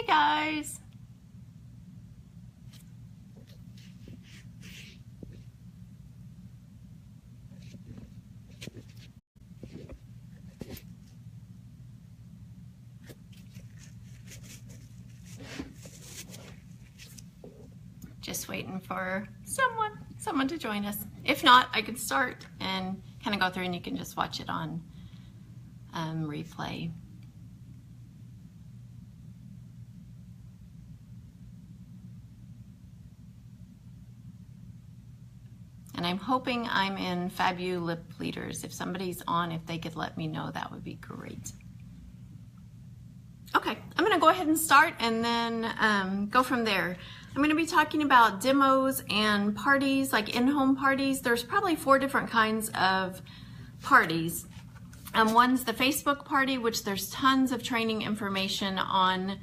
guys. Just waiting for someone to join us. If not, I could start and kind of go through and you can just watch it on replay. And I'm hoping I'm in Fabu Lip Leaders. If somebody's on, if they could let me know, that would be great. Okay, I'm gonna go ahead and start and then go from there. I'm going to be talking about demos and parties, like in-home parties. There's probably 4 different kinds of parties. One's the Facebook party, which there's tons of training information on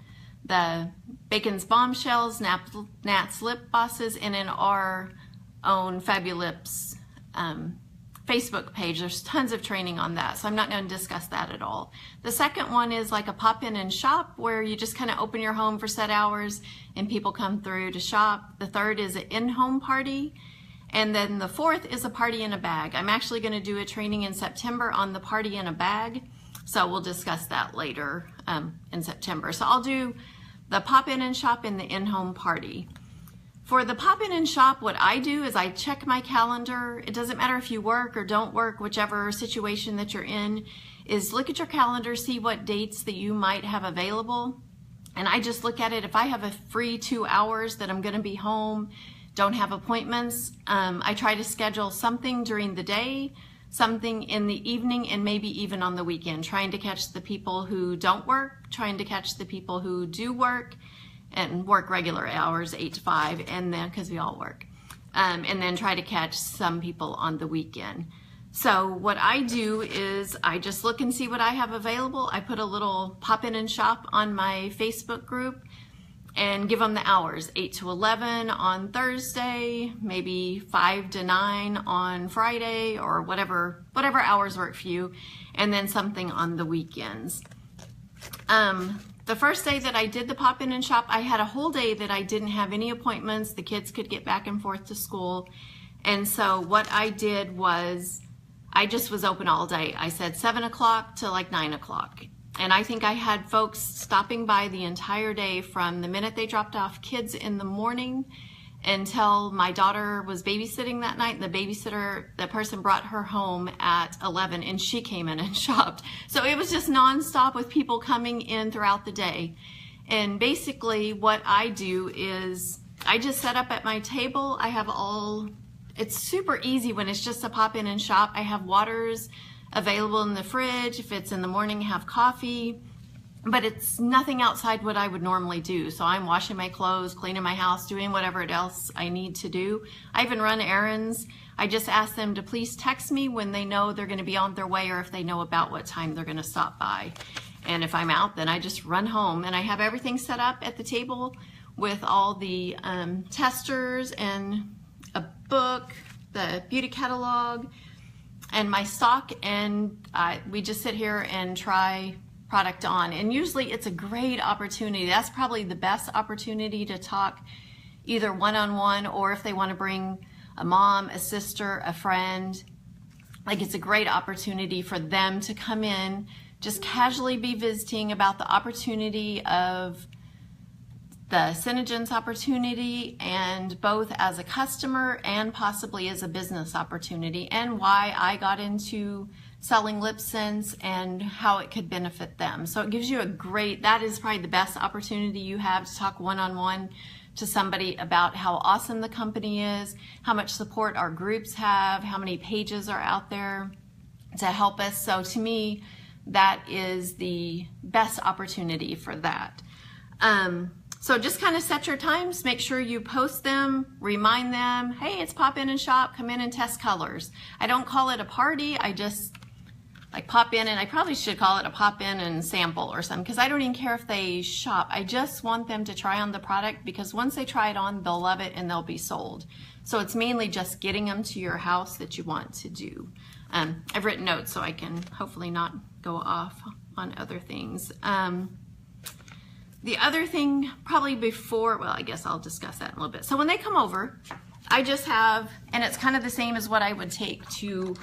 the Bacon's Bombshells, Nat's Lip Bosses, and in our own Fabulips Facebook page. There's tons of training on that, so I'm not going to discuss that at all. The second one is like a pop-in and shop, where you just kind of open your home for set hours and people come through to shop. The third is an in-home party. And then the fourth is a party in a bag. I'm actually going to do a training in September on the party in a bag, so we'll discuss that later in September. So I'll do the pop-in and shop and the in-home party. For the pop-in and shop, what I do is I check my calendar. It doesn't matter if you work or don't work, whichever situation that you're in, is look at your calendar, see what dates that you might have available. And I just look at it. If I have a free 2 hours that I'm going to be home, don't have appointments, I try to schedule something during the day, something in the evening, and maybe even on the weekend, trying to catch the people who don't work, trying to catch the people who do work, and work regular hours, 8 to 5, and then, because we all work, and then try to catch some people on the weekend. So what I do is I just look and see what I have available. I put a little pop-in and shop on my Facebook group and give them the hours, 8 to 11 on Thursday, maybe 5 to 9 on Friday, or whatever hours work for you, and then something on the weekends. The first day that I did the pop-in and shop, I had a whole day that I didn't have any appointments. The kids could get back and forth to school. And so what I did was, I just was open all day. I said 7 o'clock to like 9 o'clock. And I think I had folks stopping by the entire day from the minute they dropped off kids in the morning until my daughter was babysitting that night. The person brought her home at 11 and she came in and shopped. So it was just nonstop with people coming in throughout the day. And basically what I do is I just set up at my table. I have it's super easy when it's just a pop in and shop. I have waters available in the fridge. If it's in the morning, have coffee. But it's nothing outside what I would normally do. So I'm washing my clothes, cleaning my house, doing whatever else I need to do. I even run errands. I just ask them to please text me when they know they're going to be on their way, or if they know about what time they're going to stop by. And if I'm out, then I just run home. And I have everything set up at the table with all the testers and a book, the beauty catalog, and my stock. And we just sit here and try product on, and usually it's a great opportunity. That's probably the best opportunity to talk either one-on-one, or if they want to bring a mom, a sister, a friend, like it's a great opportunity for them to come in, just casually be visiting about the opportunity of the SeneGence opportunity, and both as a customer and possibly as a business opportunity, and why I got into selling LipSense and how it could benefit them. So it gives you that is probably the best opportunity you have to talk one-on-one to somebody about how awesome the company is, how much support our groups have, how many pages are out there to help us. So to me, that is the best opportunity for that. So just kind of set your times, make sure you post them, remind them, hey, it's pop in and shop, come in and test colors. I don't call it a party, I just like pop in, and I probably should call it a pop in and sample or something, because I don't even care if they shop. I just want them to try on the product, because once they try it on, they'll love it and they'll be sold. So it's mainly just getting them to your house that you want to do. I've written notes so I can hopefully not go off on other things. The other thing probably before, well, I guess I'll discuss that in a little bit. So when they come over, I just have, and it's kind of the same as what I would take to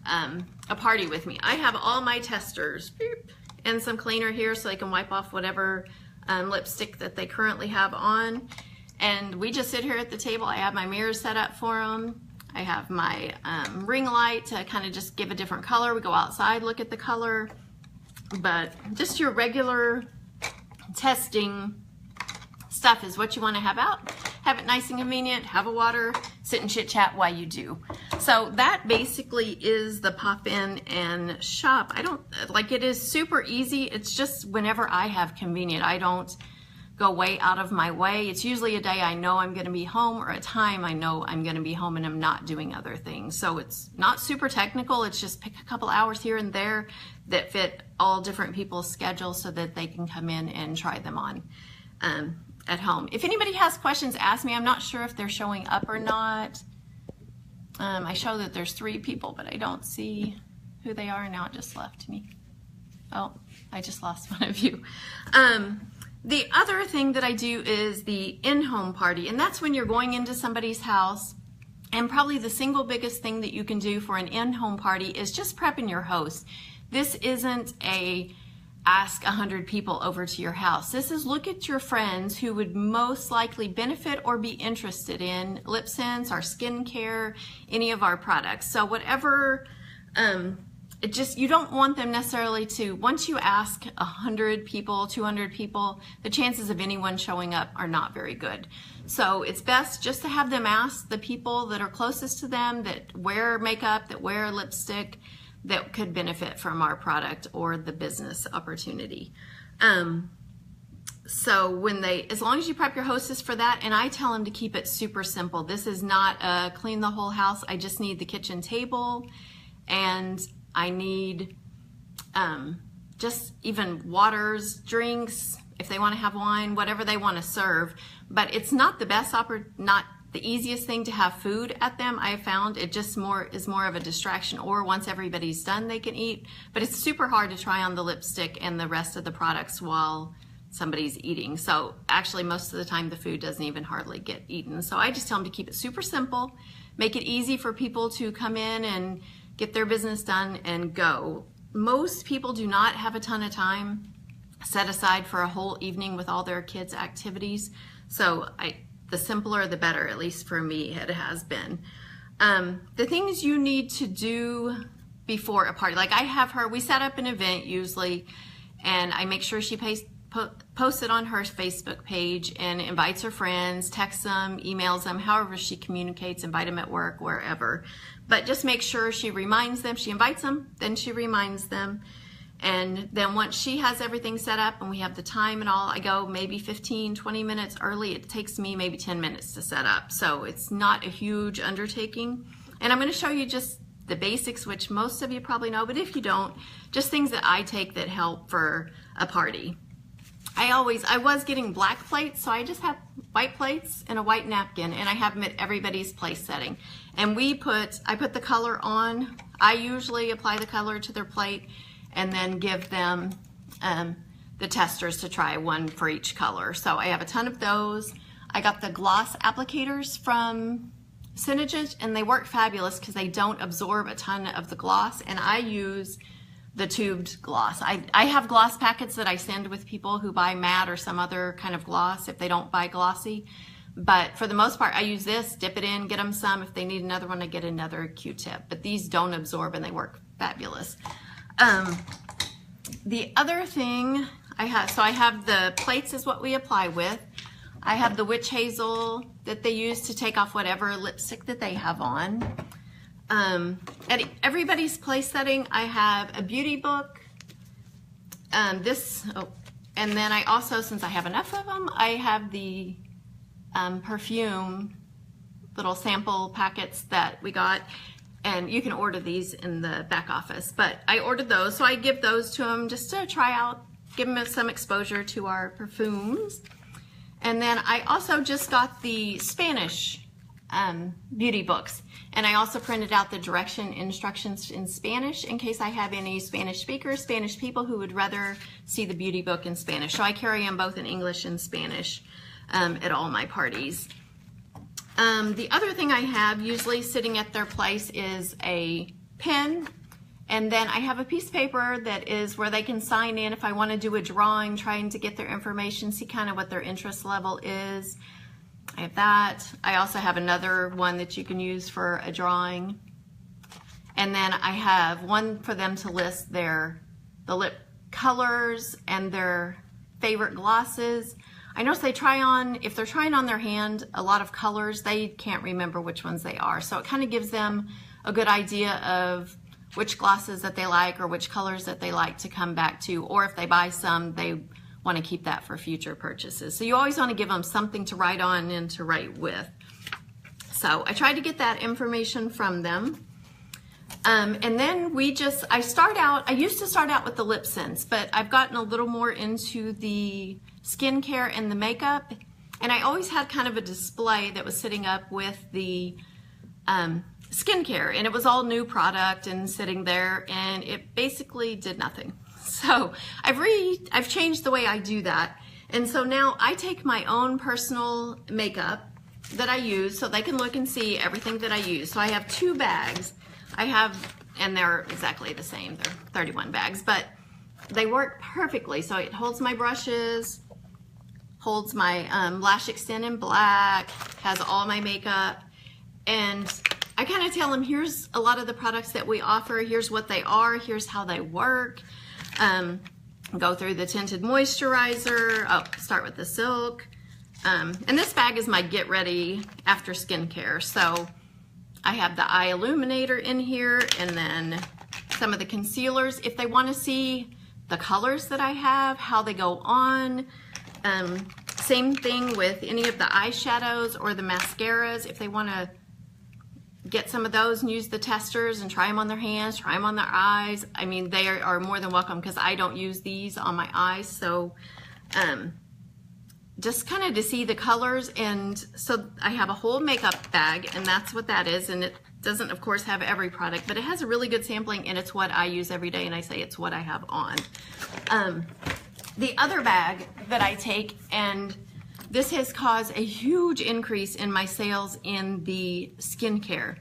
a party with me. I have all my testers, beep, and some cleaner here so they can wipe off whatever lipstick that they currently have on. And we just sit here at the table. I have my mirrors set up for them. I have my ring light to kind of just give a different color. We go outside, look at the color. But just your regular testing stuff is what you want to have out. Have it nice and convenient, have a water, sit and chit chat while you do. So that basically is the pop in and shop. I don't, like, it is super easy. It's just whenever I have convenient. I don't go way out of my way. It's usually a day I know I'm going to be home, or a time I know I'm going to be home and I'm not doing other things. So it's not super technical. It's just pick a couple hours here and there that fit all different people's schedules so that they can come in and try them on at home. If anybody has questions, ask me. I'm not sure if they're showing up or not. I show that there's 3 people, but I don't see who they are. Now it just left me. Oh, I just lost one of you. The other thing that I do is the in-home party, and that's when you're going into somebody's house. And probably the single biggest thing that you can do for an in-home party is just prepping your host. This isn't a ask 100 people over to your house. This is look at your friends who would most likely benefit or be interested in LipSense, our skincare, any of our products. So whatever, you don't want them necessarily to, once you ask 100 people, 200 people, the chances of anyone showing up are not very good. So it's best just to have them ask the people that are closest to them, that wear makeup, that wear lipstick, that could benefit from our product or the business opportunity. So when as long as you prep your hostess for that, and I tell them to keep it super simple. This is not a clean the whole house. I just need the kitchen table, and I need just even waters, drinks, if they want to have wine, whatever they want to serve. But it's not the best not the easiest thing to have food at them. I have found it just is more of a distraction, or once everybody's done they can eat. But it's super hard to try on the lipstick and the rest of the products while somebody's eating. So actually most of the time the food doesn't even hardly get eaten. So I just tell them to keep it super simple, make it easy for people to come in and get their business done and go. Most people do not have a ton of time set aside for a whole evening with all their kids' activities. So the simpler the better, at least for me it has been. The things you need to do before a party, like I have her, we set up an event usually, and I make sure she posts it on her Facebook page and invites her friends, texts them, emails them, however she communicates, invite them at work, wherever. But just make sure she reminds them, she invites them, then she reminds them. And then once she has everything set up and we have the time and all, I go maybe 15, 20 minutes early. It takes me maybe 10 minutes to set up. So it's not a huge undertaking. And I'm going to show you just the basics, which most of you probably know, but if you don't, just things that I take that help for a party. I was getting black plates, so I just have white plates and a white napkin, and I have them at everybody's place setting. And I put the color on. I usually apply the color to their plate and then give them the testers to try, one for each color. So I have a ton of those. I got the gloss applicators from Synergent, and they work fabulous because they don't absorb a ton of the gloss, and I use the tubed gloss. I have gloss packets that I send with people who buy matte or some other kind of gloss if they don't buy glossy. But for the most part, I use this, dip it in, get them some. If they need another one, I get another Q-tip. But these don't absorb and they work fabulous. The other thing I have the plates is what we apply with. I have the witch hazel that they use to take off whatever lipstick that they have on. At everybody's place setting, I have a beauty book. And then I also, since I have enough of them, I have the perfume little sample packets that we got. And you can order these in the back office. But I ordered those, so I give those to them just to try out, give them some exposure to our perfumes. And then I also just got the Spanish beauty books. And I also printed out the instructions in Spanish in case I have any Spanish speakers, Spanish people who would rather see the beauty book in Spanish. So I carry them both in English and Spanish at all my parties. The other thing I have usually sitting at their place is a pen, and then I have a piece of paper that is where they can sign in if I want to do a drawing, trying to get their information, see kind of what their interest level is. I have that. I also have another one that you can use for a drawing. And then I have one for them to list the lip colors and their favorite glosses. I notice if they're trying on their hand a lot of colors, they can't remember which ones they are. So it kind of gives them a good idea of which glosses that they like or which colors that they like to come back to, or if they buy some, they want to keep that for future purchases. So you always want to give them something to write on and to write with. So I tried to get that information from them. And then I used to start out with the lip scents, but I've gotten a little more into the skincare and the makeup. And I always had kind of a display that was sitting up with the skincare, and it was all new product and sitting there, and it basically did nothing. So I've changed the way I do that. And so now I take my own personal makeup that I use so they can look and see everything that I use. So I have 2 bags. And they're exactly the same. They're 31 bags, but they work perfectly. So it holds my brushes, holds my Lash Extend in black, has all my makeup. And I kind of tell them, here's a lot of the products that we offer. Here's what they are. Here's how they work. Go through the tinted moisturizer. Start with the Silk. And this bag is my get ready after skincare. So I have the eye illuminator in here, and then some of the concealers. If they want to see the colors that I have, how they go on. Same thing with any of the eyeshadows or the mascaras. If they want to get some of those and use the testers and try them on their hands, try them on their eyes. I mean, they are more than welcome because I don't use these on my eyes. So just kind of to see the colors. And so I have a whole makeup bag, and that's what that is. And it doesn't, of course, have every product, but it has a really good sampling, and it's what I use every day, and I say it's what I have on. The other bag that I take, and this has caused a huge increase in my sales in the skincare,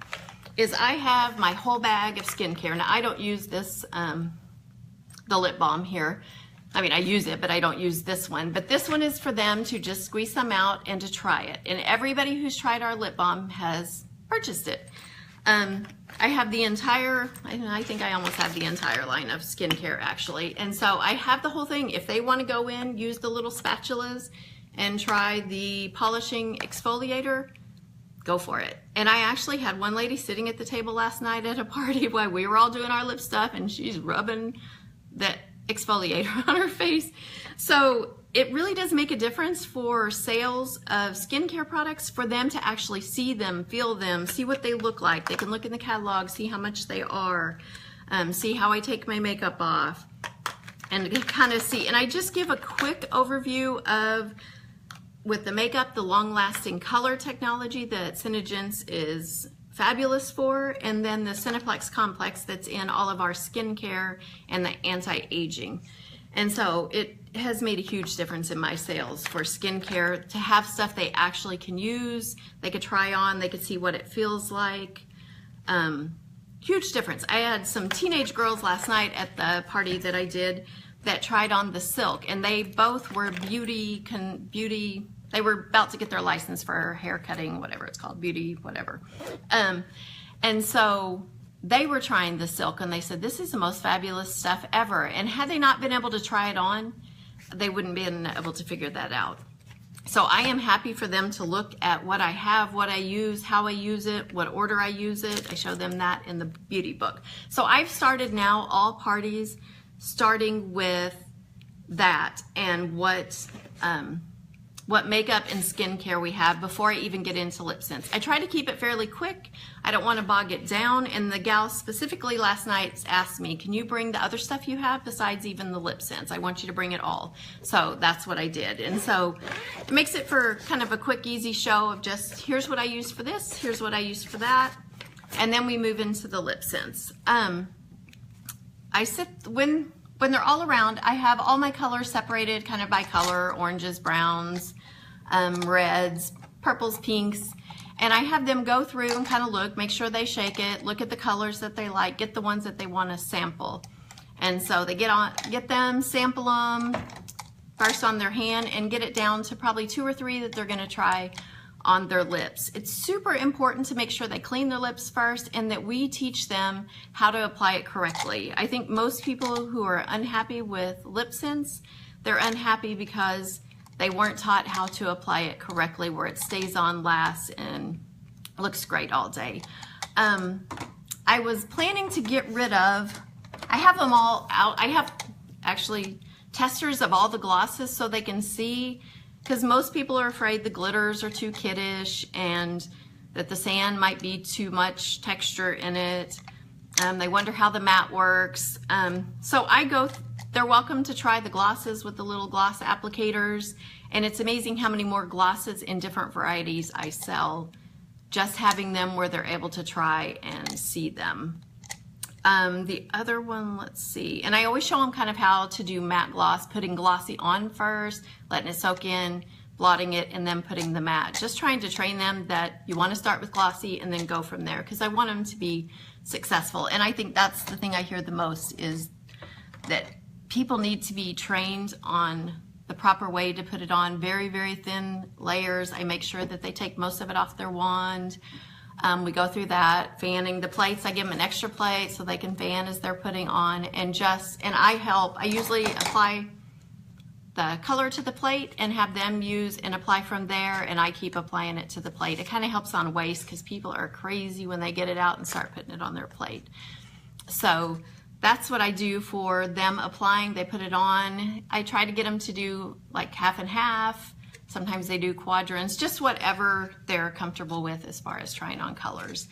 is I have my whole bag of skincare. Now, I don't use this, the lip balm here. I mean, I use it, but I don't use this one. But this one is for them to just squeeze some out and to try it. And everybody who's tried our lip balm has purchased it. I have the entire, I think I almost have the entire line of skincare actually. And so I have the whole thing. If they want to go in, use the little spatulas and try the polishing exfoliator, go for it. And I actually had one lady sitting at the table last night at a party while we were all doing our lip stuff, and she's rubbing that exfoliator on her face. So it really does make a difference for sales of skincare products, for them to actually see them, feel them, see what they look like. They can look in the catalog, see how much they are, see how I take my makeup off, and kind of see. And I just give a quick overview of, with the makeup, the long-lasting color technology that SeneGence is fabulous for, and then the Cineplex Complex that's in all of our skincare and the anti-aging. And so it has made a huge difference in my sales for skincare, to have stuff they actually can use, they could try on, they could see what it feels like. Huge difference. I had some teenage girls last night at the party that I did that tried on the Silk, and they both were beauty, they were about to get their license for hair cutting, whatever it's called, beauty, whatever. And so they were trying the Silk, and they said, this is the most fabulous stuff ever. And had they not been able to try it on, they wouldn't been able to figure that out. So I am happy for them to look at what I have, what I use, how I use it, what order I use it. I show them that in the beauty book. So I've started now all parties starting with that, and what what makeup and skincare we have before I even get into lip scents. I try to keep it fairly quick. I don't want to bog it down, and the gal specifically last night asked me, can you bring the other stuff you have besides even the lip scents? I want you to bring it all. So that's what I did. And so it makes it for kind of a quick, easy show of just, here's what I use for this, here's what I use for that, and then we move into the lip scents. When they're all around, I have all my colors separated kind of by color, oranges, browns, reds, purples, pinks, and I have them go through and kind of look, make sure they shake it, look at the colors that they like, get the ones that they want to sample. And so they get them, sample them first on their hand, and get it down to probably 2 or 3 that they're going to try on their lips. It's super important to make sure they clean their lips first and that we teach them how to apply it correctly. I think most people who are unhappy with lip scents, they're unhappy because they weren't taught how to apply it correctly where it stays on, lasts, and looks great all day. I was planning to get rid of, I have them all out. I have actually testers of all the glosses so they can see, because most people are afraid the glitters are too kiddish and that the sand might be too much texture in it. They wonder how the matte works. So they're welcome to try the glosses with the little gloss applicators, and it's amazing how many more glosses in different varieties I sell, just having them where they're able to try and see them. The other one, let's see, and I always show them kind of how to do matte gloss, putting glossy on first, letting it soak in, blotting it, and then putting the matte. Just trying to train them that you want to start with glossy and then go from there, because I want them to be successful. And I think that's the thing I hear the most, is that people need to be trained on the proper way to put it on. Very, very thin layers. I make sure that they take most of it off their wand. We go through that, fanning the plates. I give them an extra plate so they can fan as they're putting on, and I help. I usually apply the color to the plate and have them use and apply from there, and I keep applying it to the plate. It kind of helps on waste because people are crazy when they get it out and start putting it on their plate. So that's what I do for them applying. They put it on. I try to get them to do like half and half. Sometimes they do quadrants, just whatever they're comfortable with as far as trying on colors.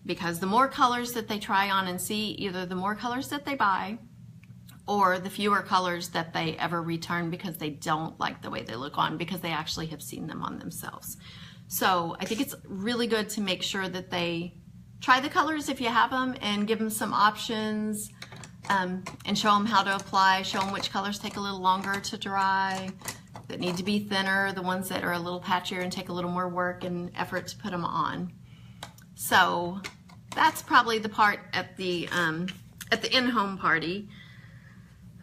Because the more colors that they try on and see, either the more colors that they buy or the fewer colors that they ever return because they don't like the way they look on, because they actually have seen them on themselves. So I think it's really good to make sure that they try the colors if you have them, and give them some options, and show them how to apply, show them which colors take a little longer to dry, that need to be thinner, the ones that are a little patchier and take a little more work and effort to put them on. So that's probably the part at the in-home party.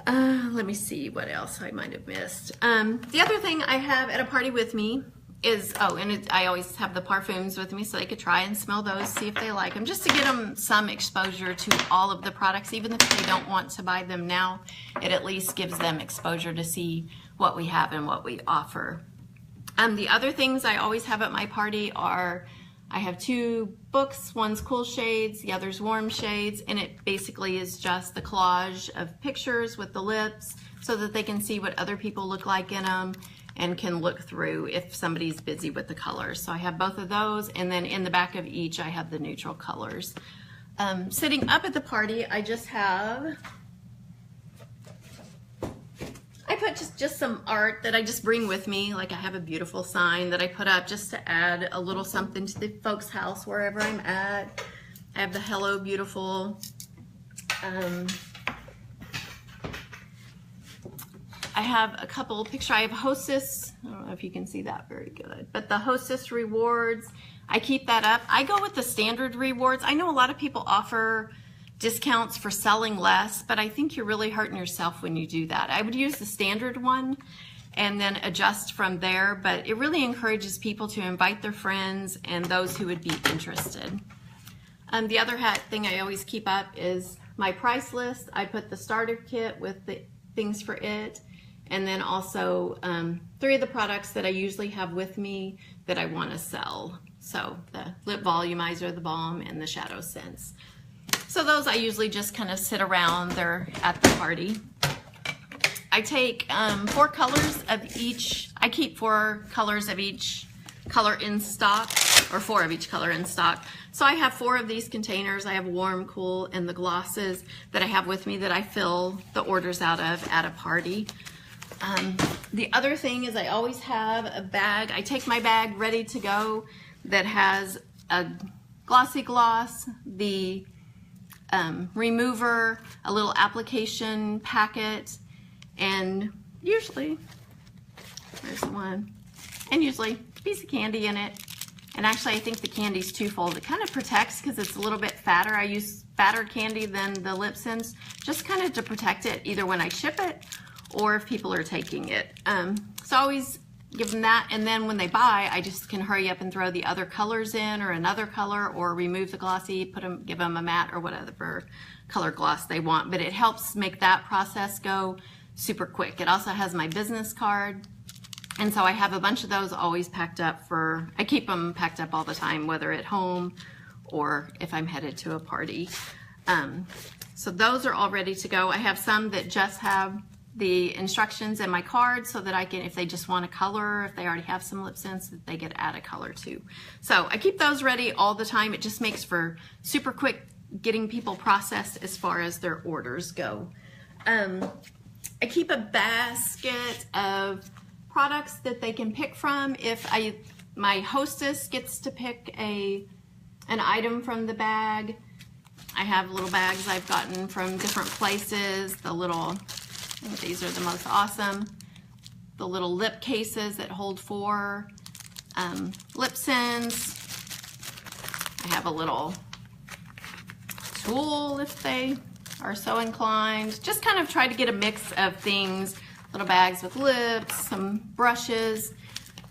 Let me see what else I might have missed. The other thing I have at a party with me is, I always have the parfums with me so they could try and smell those, see if they like them, just to get them some exposure to all of the products. Even if they don't want to buy them now, it at least gives them exposure to see what we have and what we offer. The other things I always have at my party are, I have 2 books. One's Cool Shades, the other's Warm Shades, and it basically is just the collage of pictures with the lips so that they can see what other people look like in them and can look through if somebody's busy with the colors. So I have both of those, and then in the back of each I have the neutral colors. Sitting up at the party, I just have, I put just some art that I just bring with me. Like I have a beautiful sign that I put up just to add a little something to the folks' house wherever I'm at. I have the Hello Beautiful. I have a couple pictures. I have Hostess. I don't know if you can see that very good, but the Hostess rewards, I keep that up. I go with the standard rewards. I know a lot of people offer discounts for selling less, but I think you're really hurting yourself when you do that. I would use the standard one and then adjust from there, but it really encourages people to invite their friends and those who would be interested. The other thing I always keep up is my price list. I put the starter kit with the things for it, and then also 3 of the products that I usually have with me that I want to sell. So the lip volumizer, the balm, and the shadow scents. So those I usually just kind of sit around there at the party. I take 4 colors of each I keep 4 colors of each color in stock, or 4 of each color in stock. So I have 4 of these containers. I have warm, cool, and the glosses that I have with me that I fill the orders out of at a party. The other thing is I always have a bag. I take my bag ready to go that has a glossy gloss, the remover, a little application packet, and usually, there's one, and usually a piece of candy in it. And actually I think the candy's twofold. It kind of protects because it's a little bit fatter. I use fatter candy than the Lipsons, just kind of to protect it either when I ship it or if people are taking it. So I always give them that, and then when they buy, I just can hurry up and throw the other colors in, or another color, or remove the glossy, give them a matte or whatever color gloss they want. But it helps make that process go super quick. It also has my business card, and so I have a bunch of those always packed up I keep them packed up all the time, whether at home or if I'm headed to a party. So those are all ready to go. I have some that just have the instructions in my card so that I can, if they just want a color, if they already have some lip scents, that they could add a color to. So I keep those ready all the time. It just makes for super quick getting people processed as far as their orders go. I keep a basket of products that they can pick from. If my hostess gets to pick an item from the bag, I have little bags I've gotten from different places. I think these are the most awesome. The little lip cases that hold 4 Lipsons. I have a little tool if they are so inclined. Just kind of try to get a mix of things. Little bags with lips, some brushes,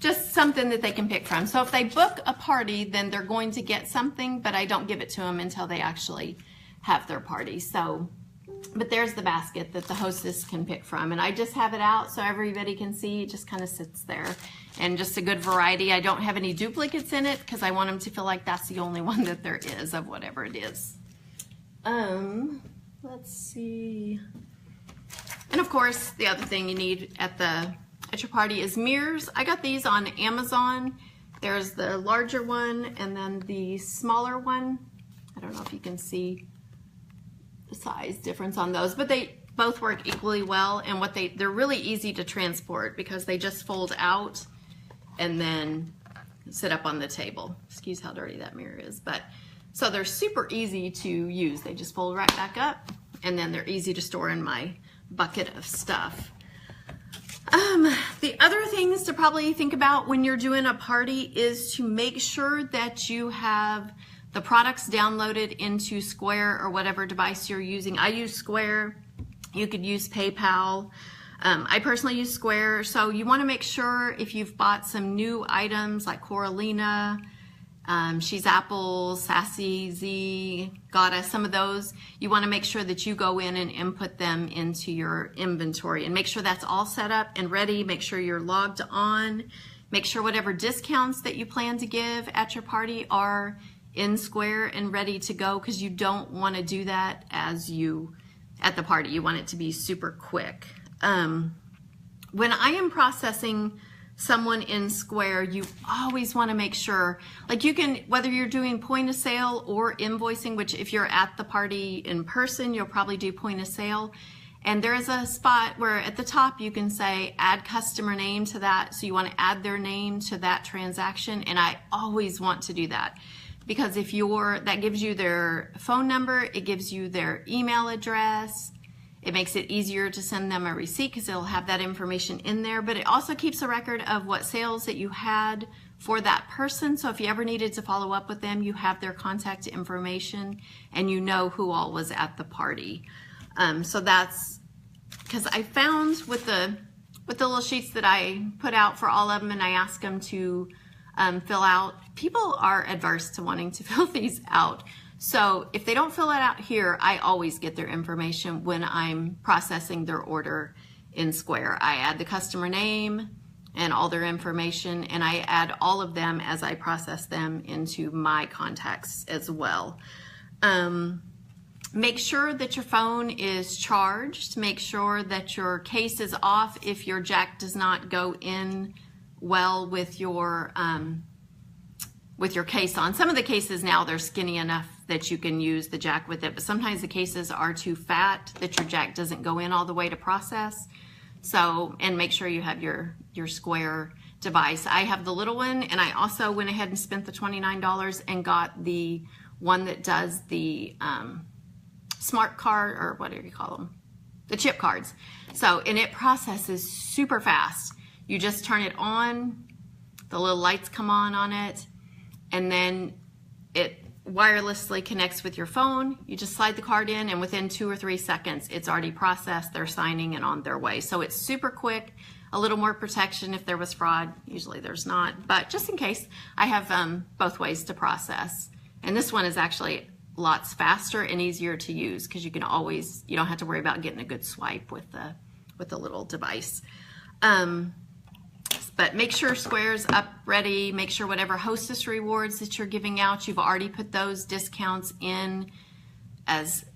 just something that they can pick from. So if they book a party, then they're going to get something, but I don't give it to them until they actually have their party. So, but there's the basket that the hostess can pick from, and I just have it out so everybody can see. It just kind of sits there, and just a good variety. I don't have any duplicates in it because I want them to feel like that's the only one that there is of whatever it is. Let's see. And of course, the other thing you need at your party is mirrors. I got these on Amazon. There's the larger one and then the smaller one. I don't know if you can see the size difference on those, but they both work equally well, and they're really easy to transport because they just fold out and then sit up on the table. Excuse how dirty that mirror is, but so they're super easy to use. They just fold right back up, and then they're easy to store in my bucket of stuff. The other things to probably think about when you're doing a party is to make sure that you have the products downloaded into Square or whatever device you're using. I use Square. You could use PayPal. I personally use Square. So you want to make sure if you've bought some new items like Coralina, She's Apple, Sassy, Z, Goddess, some of those, you want to make sure that you go in and input them into your inventory and make sure that's all set up and ready. Make sure you're logged on. Make sure whatever discounts that you plan to give at your party are in Square and ready to go, because you don't want to do that at the party. You want it to be super quick. When I am processing someone in Square, you always want to make sure, like you can, whether you're doing point of sale or invoicing, which if you're at the party in person, you'll probably do point of sale. And there is a spot where at the top you can say add customer name to that. So you want to add their name to that transaction. And I always want to do that, because if that gives you their phone number, it gives you their email address. It makes it easier to send them a receipt because it'll have that information in there, but it also keeps a record of what sales that you had for that person. So if you ever needed to follow up with them, you have their contact information and you know who all was at the party. So that's because I found with the little sheets that I put out for all of them and I ask them to fill out, people are adverse to wanting to fill these out. So if they don't fill it out here, I always get their information when I'm processing their order in Square. I add the customer name and all their information, and I add all of them as I process them into my contacts as well. Make sure that your phone is charged. Make sure that your case is off if your jack does not go in well with your case on. Some of the cases now, they're skinny enough that you can use the jack with it, but sometimes the cases are too fat that your jack doesn't go in all the way to process. So, and make sure you have your square device. I have the little one, and I also went ahead and spent the $29 and got the one that does the smart card, or what do you call them? The chip cards. So, and it processes super fast. You just turn it on, the little lights come on it, and then it wirelessly connects with your phone. You just slide the card in, and within 2 or 3 seconds, it's already processed. They're signing and on their way. So it's super quick, a little more protection if there was fraud. Usually there's not, but just in case, I have both ways to process. And this one is actually lots faster and easier to use because you don't have to worry about getting a good swipe with the little device. But make sure Square's up ready. Make sure whatever Hostess rewards that you're giving out, you've already put those discounts in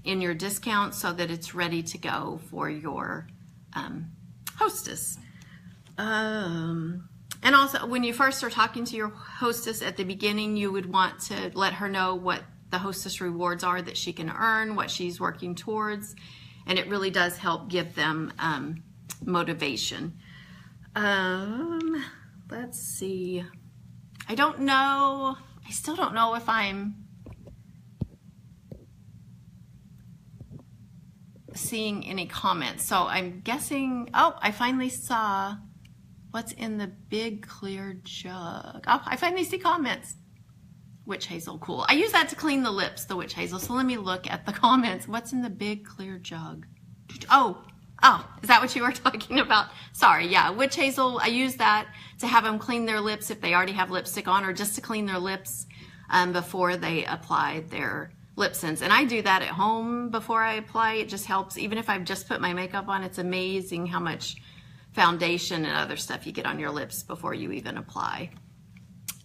your discount so that it's ready to go for your Hostess. And also, when you first are talking to your Hostess at the beginning, you would want to let her know what the Hostess rewards are that she can earn, what she's working towards, and it really does help give them motivation. Let's see. I don't know. I still don't know if I'm seeing any comments. So I'm guessing, oh, I finally saw what's in the big clear jug. Oh, I finally see comments. Witch hazel, cool. I use that to clean the lips, the witch hazel. So let me look at the comments. What's in the big clear jug? Oh, is that what you were talking about? Sorry, yeah, witch hazel, I use that to have them clean their lips if they already have lipstick on, or just to clean their lips before they apply their lip sense. And I do that at home before I apply. It just helps. Even if I've just put my makeup on, it's amazing how much foundation and other stuff you get on your lips before you even apply.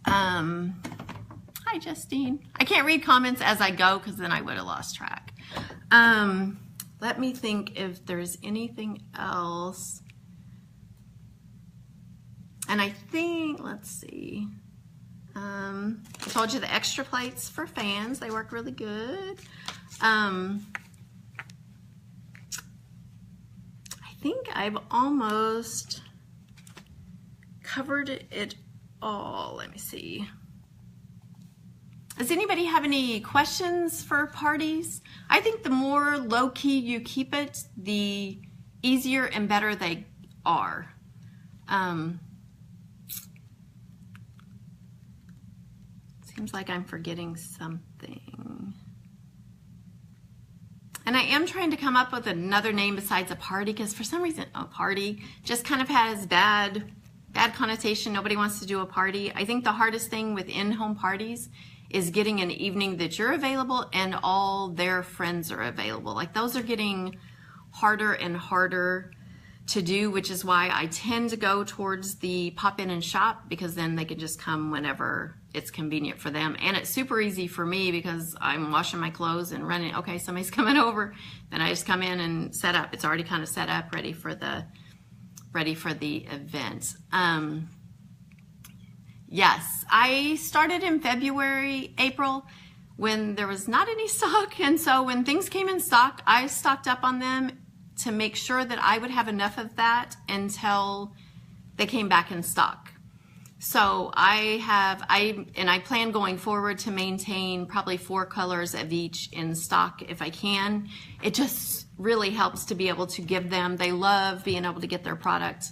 Hi, Justine. I can't read comments as I go because then I would have lost track. Let me think if there's anything else. And I think, let's see. I told you the extra plates for fans. They work really good. I think I've almost covered it all. Let me see. Does anybody have any questions for parties? I think the more low-key you keep it, the easier and better they are. Seems like I'm forgetting something. And I am trying to come up with another name besides a party, because for some reason a party just kind of has bad connotation. Nobody wants to do a party. I think the hardest thing with in-home parties is getting an evening that you're available and all their friends are available. Like, those are getting harder and harder to do, which is why I tend to go towards the pop in and shop, because then they can just come whenever it's convenient for them. And it's super easy for me because I'm washing my clothes and running, okay, somebody's coming over, then I just come in and set up. It's already kind of set up, ready for the event. Yes, I started in February, April, when there was not any stock. And so when things came in stock, I stocked up on them to make sure that I would have enough of that until they came back in stock. So I plan going forward to maintain probably 4 colors of each in stock if I can. It just really helps to be able to give them, they love being able to get their product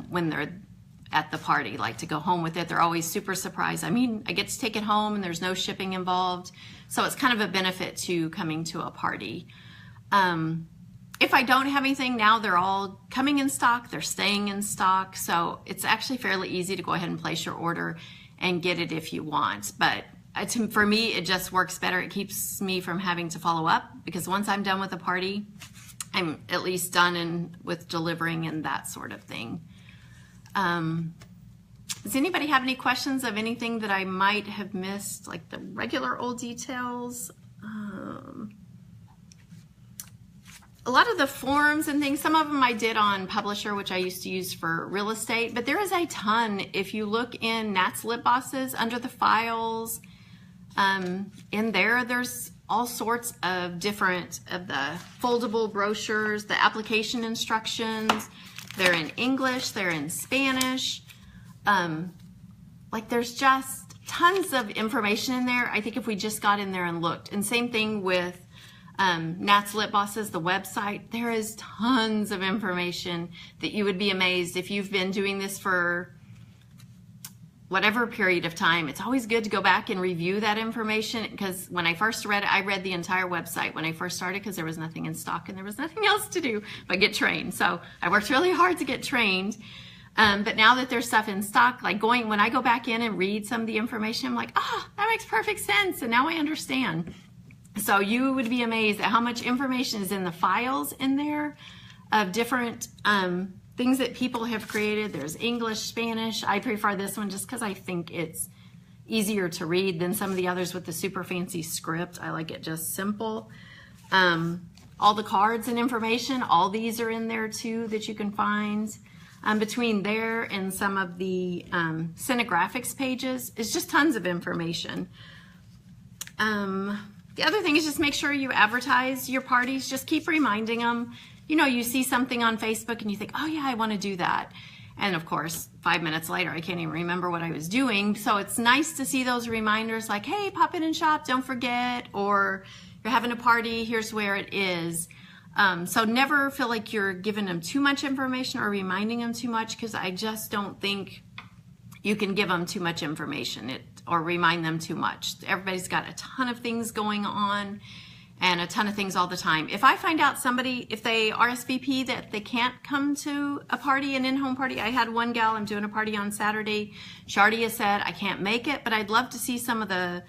when they're at the party, like to go home with it. They're always super surprised. I mean, I get to take it home and there's no shipping involved. So it's kind of a benefit to coming to a party. If I don't have anything now, they're all coming in stock, they're staying in stock. So it's actually fairly easy to go ahead and place your order and get it if you want. But for me, it just works better. It keeps me from having to follow up, because once I'm done with a party, I'm at least done with delivering and that sort of thing. Does anybody have any questions of anything that I might have missed, like the regular old details? a lot of the forms and things, some of them I did on Publisher, which I used to use for real estate, but there is a ton. If you look in Nat's Lip Bosses under the files, in there's all sorts of different of the foldable brochures, the application instructions. They're in English, they're in Spanish. Like there's just tons of information in there. I think if we just got in there and looked, and same thing with Nat's Lip Bosses, the website, there is tons of information that you would be amazed if you've been doing this for whatever period of time. It's always good to go back and review that information, because when I first read it, I read the entire website when I first started because there was nothing in stock and there was nothing else to do but get trained. So I worked really hard to get trained. But now that there's stuff in stock, like when I go back in and read some of the information, I'm like, oh, that makes perfect sense. And now I understand. So you would be amazed at how much information is in the files in there of different things that people have created. There's English, Spanish. I prefer this one just because I think it's easier to read than some of the others with the super fancy script. I like it just simple. All the cards and information, all these are in there too that you can find. Between there and some of the Cinegraphics pages, it's just tons of information. The other thing is just make sure you advertise your parties. Just keep reminding them. You know, you see something on Facebook and you think, oh yeah, I want to do that. And of course, 5 minutes later, I can't even remember what I was doing. So it's nice to see those reminders like, hey, pop in and shop, don't forget, or you're having a party, here's where it is. So never feel like you're giving them too much information or reminding them too much, because I just don't think you can give them too much information or remind them too much. Everybody's got a ton of things going on and a ton of things all the time. If I find out somebody, if they RSVP that they can't come to a party, an in-home party, I had one gal, I'm doing a party on Saturday. She already has said, I can't make it, but I'd love to see some of the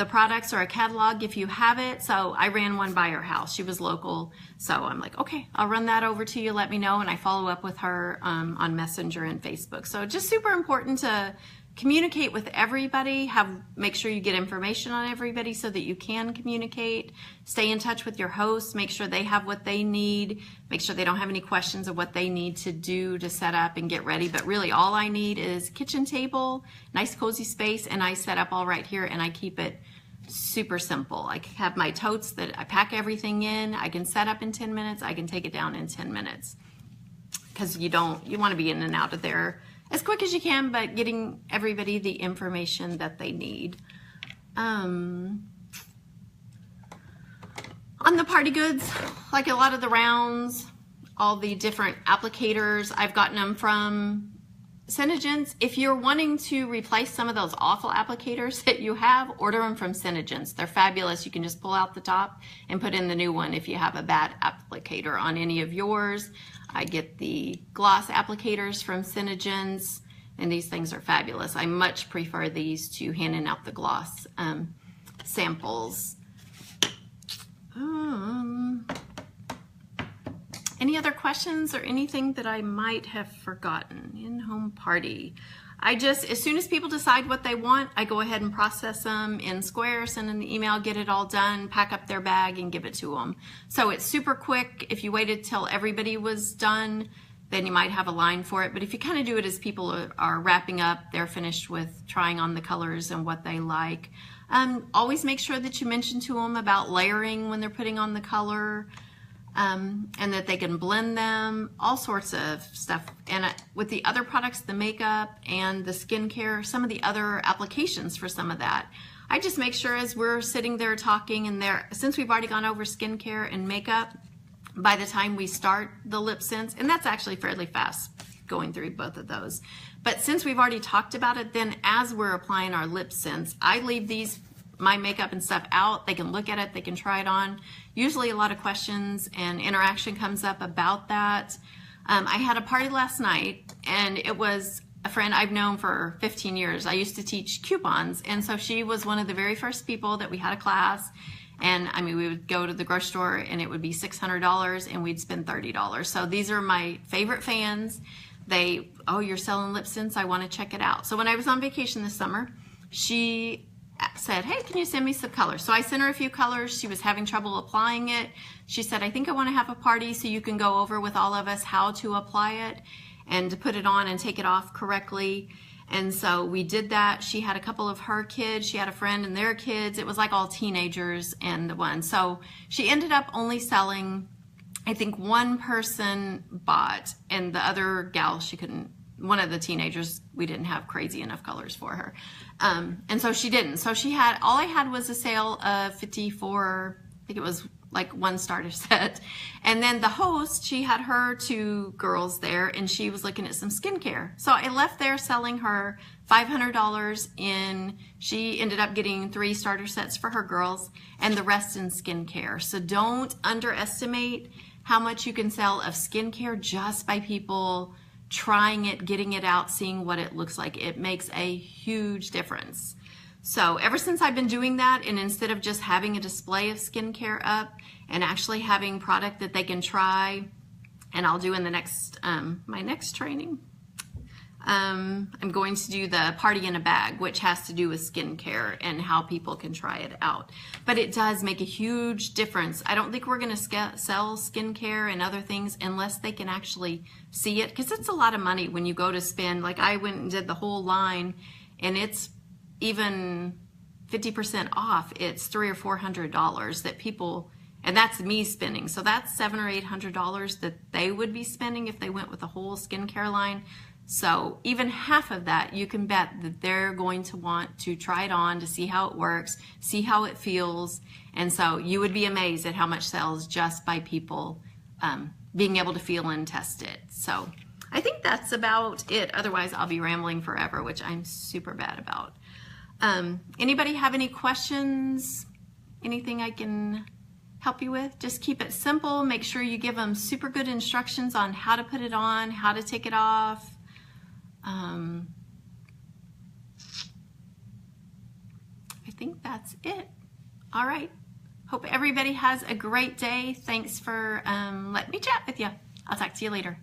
products or a catalog if you have it. So I ran one by her house. She was local. So I'm like, okay, I'll run that over to you. Let me know. And I follow up with her on Messenger and Facebook. So just super important to communicate with everybody. Make sure you get information on everybody so that you can communicate. Stay in touch with your hosts. Make sure they have what they need. Make sure they don't have any questions of what they need to do to set up and get ready. But really all I need is kitchen table, nice cozy space, and I set up all right here, and I keep it super simple. I have my totes that I pack everything in. I can set up in 10 minutes. I can take it down in 10 minutes, because you want to be in and out of there as quick as you can, but getting everybody the information that they need. On the party goods, like a lot of the rounds, all the different applicators, I've gotten them from Synergence. If you're wanting to replace some of those awful applicators that you have, order them from Synergence. They're fabulous. You can just pull out the top and put in the new one if you have a bad applicator on any of yours. I get the gloss applicators from Synergence, and these things are fabulous. I much prefer these to handing out the gloss samples. Any other questions or anything that I might have forgotten? In-home party. As soon as people decide what they want, I go ahead and process them in Square, send them the email, get it all done, pack up their bag, and give it to them. So it's super quick. If you waited till everybody was done, then you might have a line for it. But if you kind of do it as people are wrapping up, they're finished with trying on the colors and what they like. Always make sure that you mention to them about layering when they're putting on the color. And that they can blend them, all sorts of stuff. And with the other products, the makeup and the skincare, some of the other applications for some of that, I just make sure as we're sitting there talking, and since we've already gone over skincare and makeup, by the time we start the lip sense, and that's actually fairly fast going through both of those. But since we've already talked about it, then as we're applying our lip sense, I leave my makeup and stuff out. They can look at it, they can try it on. Usually a lot of questions and interaction comes up about that. I had a party last night, and it was a friend I've known for 15 years. I used to teach coupons, and so she was one of the very first people that we had a class. And I mean, we would go to the grocery store and it would be $600 and we'd spend $30. So these are my favorite fans. Oh, you're selling lip sense? I want to check it out. So when I was on vacation this summer, she said, hey, can you send me some colors? So I sent her a few colors. She was having trouble applying it. She said, I think I want to have a party so you can go over with all of us how to apply it and to put it on and take it off correctly. And so we did that. She had a couple of her kids. She had a friend and their kids. It was like all teenagers and the one. So she ended up only selling, I think one person bought, and the other gal, she couldn't, one of the teenagers, we didn't have crazy enough colors for her. And so she didn't. So she had, all I had was a sale of 54, I think it was like one starter set. And then the host, she had her two girls there and she was looking at some skincare. So I left there selling her $500 in, she ended up getting 3 starter sets for her girls and the rest in skincare. So don't underestimate how much you can sell of skincare just by people trying it, getting it out, seeing what it looks like. It makes a huge difference. So ever since I've been doing that, and instead of just having a display of skincare up and actually having product that they can try, and I'll do in the next, my next training, I'm going to do the party in a bag, which has to do with skincare and how people can try it out. But it does make a huge difference. I don't think we're going to sell skincare and other things unless they can actually see it, because it's a lot of money when you go to spend. Like I went and did the whole line, and it's even 50% off. It's $300 or $400 that people, and that's me spending. So that's $700 or $800 that they would be spending if they went with the whole skincare line. So even half of that, you can bet that they're going to want to try it on to see how it works, see how it feels. And so you would be amazed at how much sells just by people being able to feel and test it. So I think that's about it. Otherwise, I'll be rambling forever, which I'm super bad about. Anybody have any questions? Anything I can help you with? Just keep it simple. Make sure you give them super good instructions on how to put it on, how to take it off. I think that's it. All right. Hope everybody has a great day. Thanks for letting me chat with you. I'll talk to you later.